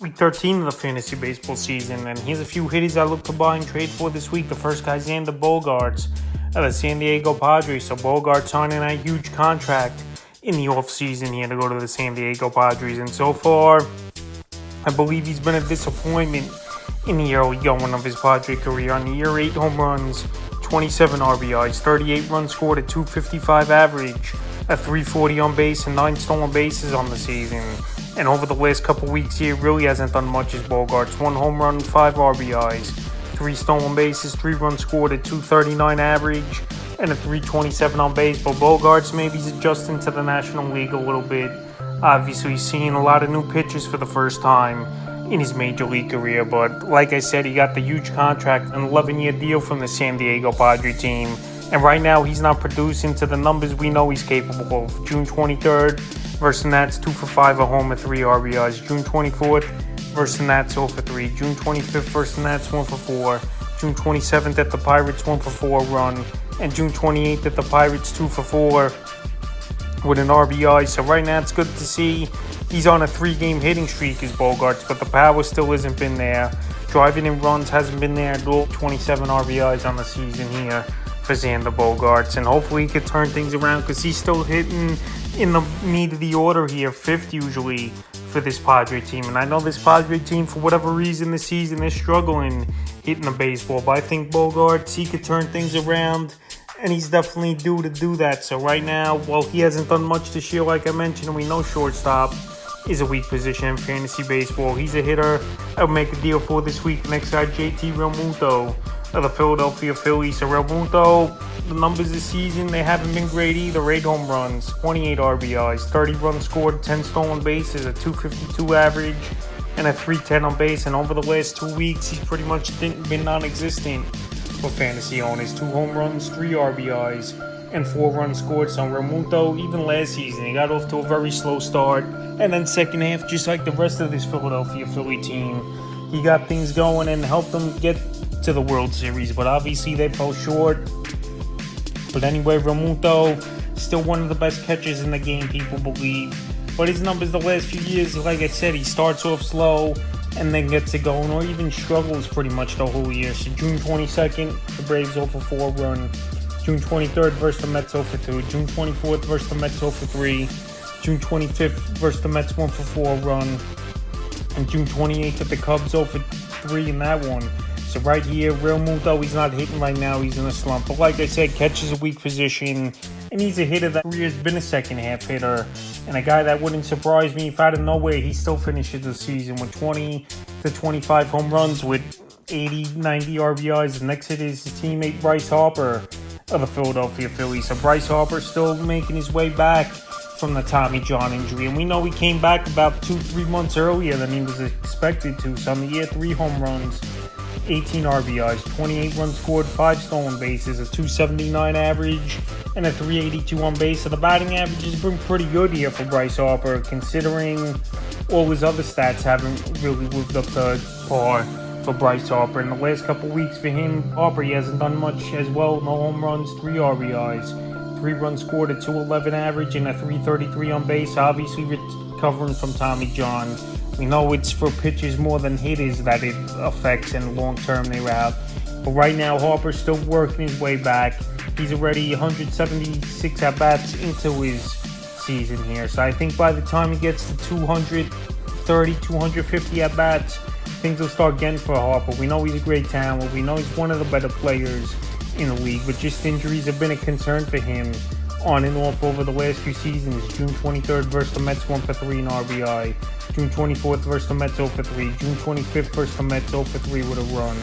Week 13 of the fantasy baseball season, and here's a few hitters I look to buy and trade for this week. The first guy's Xander Bogaerts of the San Diego Padres. So Bogaerts signing a huge contract in the offseason here to go to the San Diego Padres. And so far, I believe he's been a disappointment in the early going of his Padre career. On the year, 8 home runs, 27 RBIs, 38 runs scored, a 255 average, a 340 on base, and 9 stolen bases on the season. And over the last couple weeks here, really hasn't done much as Bogaerts. 1 home run, 5 RBIs, 3 stolen bases, 3 runs scored, a 239 average, and a 327 on base. But Bogaerts maybe he's adjusting to the National League a little bit. Obviously, he's seeing a lot of new pitchers for the first time in his major league career. But like I said, he got the huge contract, an 11-year deal from the San Diego Padre team. And right now, he's not producing to the numbers we know he's capable of. June 23rd versus the Nats, 2 for 5, a home and 3 RBIs. June 24th versus the Nats, 0 for 3. June 25th versus the Nats, 1 for 4. June 27th at the Pirates, 1 for 4 run. And June 28th at the Pirates, 2 for 4 with an RBI. So right now, it's good to see he's on a 3-game hitting streak as Bogaerts, but the power still hasn't been there. Driving in runs hasn't been there at all. 27 RBIs on the season here for Xander Bogaerts, and hopefully he could turn things around because he's still hitting in the meat of the order here, 5th usually for this Padre team. And I know this Padre team, for whatever reason this season, is struggling hitting the baseball, but I think Bogaerts, he could turn things around, and he's definitely due to do that. So right now, while he hasn't done much this year, like I mentioned, and we know shortstop is a weak position in fantasy baseball, he's a hitter I would make a deal for this week. Next guy, JT Realmuto of the Philadelphia Phillies. So Realmuto, the numbers this season, they haven't been great either. 8 home runs, 28 RBIs, 30 runs scored, 10 stolen bases, a 252 average, and a 310 on base. And over the last 2 weeks, he's pretty much been non-existent for fantasy owners. 2 home runs, 3 RBIs, and 4 runs scored. So Realmuto, even last season, he got off to a very slow start. And then second half, just like the rest of this Philadelphia Philly team, he got things going and helped them get to the World Series. But obviously, they fell short. But anyway, Realmuto, still one of the best catchers in the game, people believe. But his numbers the last few years, like I said, he starts off slow and then gets it going, or even struggles pretty much the whole year. So June 22nd, the Braves 0 for 4 run. June 23rd versus the Mets 0 for 2. June 24th versus the Mets 0 for 3. June 25th versus the Mets 1 for 4 run. And June 28th at the Cubs 0 for 3 in that one. So right here, Realmuto, he's not hitting right now. He's in a slump. But like I said, catches a weak position. And he's a hitter that has been a second-half hitter. And a guy that wouldn't surprise me if out of nowhere he still finishes the season with 20 to 25 home runs with 80, 90 RBIs. The next hit is his teammate Bryce Harper of the Philadelphia Phillies. So Bryce Harper still making his way back from the Tommy John injury. And we know he came back about 2-3 months earlier than he was expected to. So on the year, 3 home runs, 18 RBIs, 28 runs scored, 5 stolen bases, a 279 average, and a 382 on base. So the batting average has been pretty good here for Bryce Harper, considering all his other stats haven't really lived up to par for Bryce Harper. In the last couple weeks for him, Harper, he hasn't done much as well. No home runs, 3 RBIs, 3 runs scored, a 211 average, and a 333 on base. Obviously recovering from Tommy John. We know it's for pitchers more than hitters that it affects, and long term they're out. But right now, Harper's still working his way back. He's already 176 at-bats into his season here. So I think by the time he gets to 230, 250 at-bats, things will start getting for Harper. We know he's a great talent. We know he's one of the better players in the league. But just injuries have been a concern for him on and off over the last few seasons. June 23rd versus the Mets 1 for 3 in RBI. June 24th versus the Mets 0 for 3. June 25th versus the Mets 0 for 3 with a run.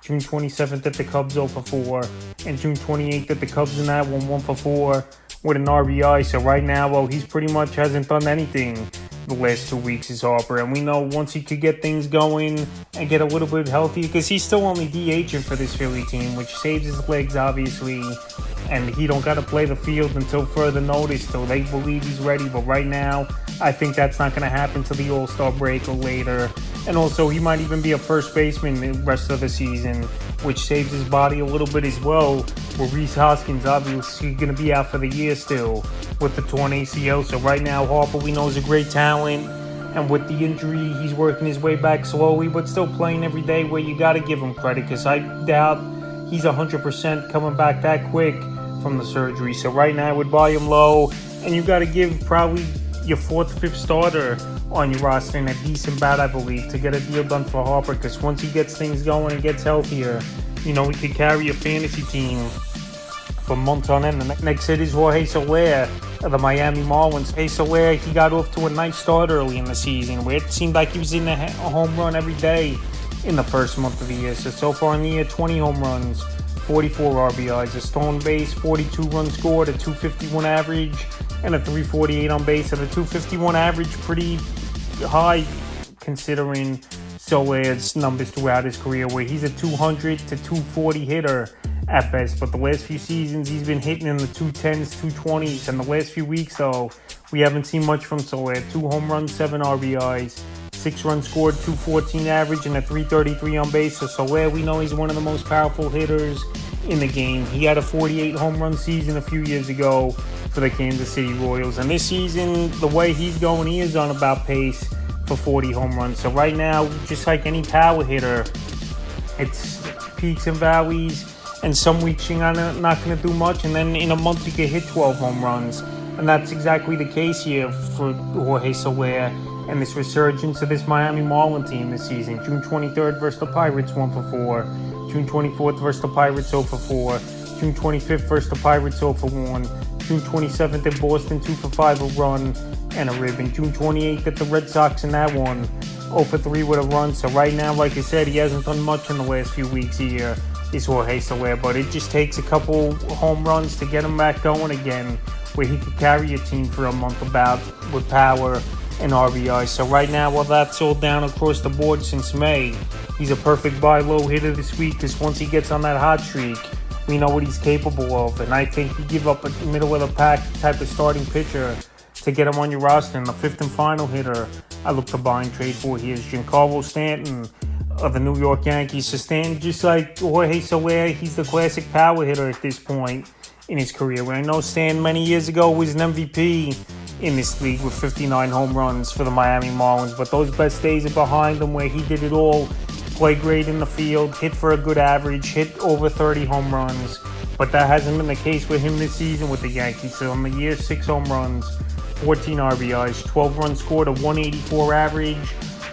June 27th at the Cubs 0 for 4. And June 28th at the Cubs in that one 1 for 4 with an RBI. So right now, well, he's pretty much hasn't done anything the last 2 weeks is Harper. And we know once he could get things going and get a little bit healthier, because he's still only DHing for this Philly team, which saves his legs, obviously. And he don't got to play the field until further notice, till they believe he's ready. But right now, I think that's not going to happen till the All-Star break or later. And also, he might even be a first baseman the rest of the season, which saves his body a little bit as well. Where Rhys Hoskins obviously going to be out for the year still with the torn ACL. So right now, Harper, we know, is a great talent. And with the injury, he's working his way back slowly, but still playing every day, where you got to give him credit, because I doubt he's 100% coming back that quick from the surgery. So right now I would buy him low, and you got to give probably your 4th, 5th starter on your roster in a decent bat, I believe, to get a deal done for Harper, because once he gets things going and gets healthier, he could carry a fantasy team for months on end. The next hit is Jorge Soler of the Miami Marlins. Hey, Soler, he got off to a nice start early in the season, where it seemed like he was in a home run every day in the first month of the year. So far in the year, 20 home runs, 44 RBIs, a stolen base, 42 runs scored, a 251 average, and a 348 on base. And the 251 average, pretty high considering Soler's numbers throughout his career, where he's a 200 to 240 hitter at best. But the last few seasons, he's been hitting in the 210s, 220s. And the last few weeks, though, we haven't seen much from Soler. 2 home runs, 7 RBIs, 6 runs scored, 214 average, and a 333 on base. So Soler, we know he's one of the most powerful hitters in the game. He had a 48 home run season a few years ago for the Kansas City Royals. And this season, the way he's going, he is on about pace for 40 home runs. So right now, just like any power hitter, it's peaks and valleys. And some weeks you're not going to do much, and then in a month you can hit 12 home runs. And that's exactly the case here for Jorge Soler and this resurgence of this Miami Marlin team this season. June 23rd versus the Pirates, 1 for 4. June 24th versus the Pirates, 0 for 4. June 25th versus the Pirates, 0 for 1. June 27th in Boston, 2 for 5, a run and a rib. And June 28th at the Red Sox in that one, 0 for 3 with a run. So right now, like I said, he hasn't done much in the last few weeks here. Is Jorge Soler, but it just takes a couple home runs to get him back going again, where he could carry a team for a month about with power and RBI. So right now, while that's all down across the board since May, he's a perfect buy low hitter this week, because once he gets on that hot streak, we know what he's capable of. And I think you give up a middle of the pack type of starting pitcher to get him on your roster. And the 5th and final hitter I look to buy and trade for here is Giancarlo Stanton of the New York Yankees. So Stanton, just like Jorge Soler, he's the classic power hitter at this point in his career. Where I know Stanton many years ago was an MVP in this league with 59 home runs for the Miami Marlins, but those best days are behind him, where he did it all. Play great in the field, hit for a good average, hit over 30 home runs, but that hasn't been the case with him this season with the Yankees. So in the year, 6 home runs, 14 RBIs, 12 runs scored, a 184 average,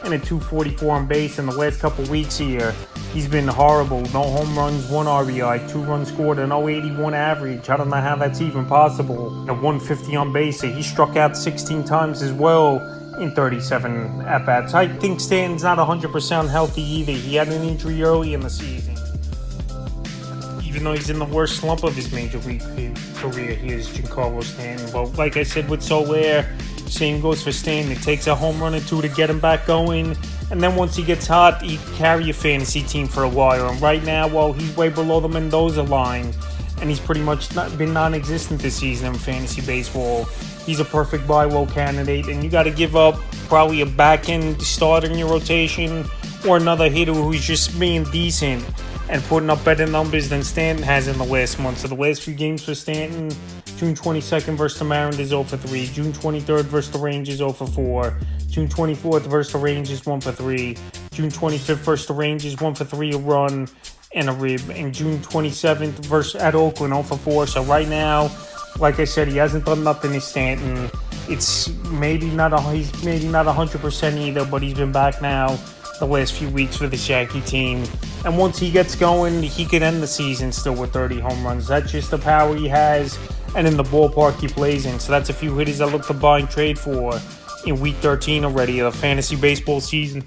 and a 244 on base. In the last couple weeks here, he's been horrible. No home runs, 1 RBI, 2 runs scored, an 081 average. I don't know how that's even possible. A 150 on base. He struck out 16 times as well in 37 at-bats. I think Stanton's not 100% healthy either. He had an injury early in the season. Even though he's in the worst slump of his major league career, he is Giancarlo Stanton. But like I said with Soler, same goes for Stanton. It takes a home run or 2 to get him back going. And then once he gets hot, he can carry a fantasy team for a while. And right now, well, he's way below the Mendoza line, and he's pretty much been non-existent this season in fantasy baseball. He's a perfect buy low candidate, and you got to give up probably a back-end starter in your rotation or another hitter who's just being decent and putting up better numbers than Stanton has in the last month. So the last few games for Stanton: June 22nd versus the Mariners, 0 for 3. June 23rd versus the Rangers, 0 for 4. June 24th versus the Rangers, 1 for 3. June 25th versus the Rangers, 1 for 3, a run and a rib. And June 27th versus at Oakland, 0 for 4. So right now, like I said, he hasn't done nothing to Stanton. It's he's maybe not 100% either, but he's been back now the last few weeks for this Yankee team. And once he gets going, he could end the season still with 30 home runs. That's just the power he has and in the ballpark he plays in. So that's a few hitters I look to buy and trade for in Week 13 already of the fantasy baseball season.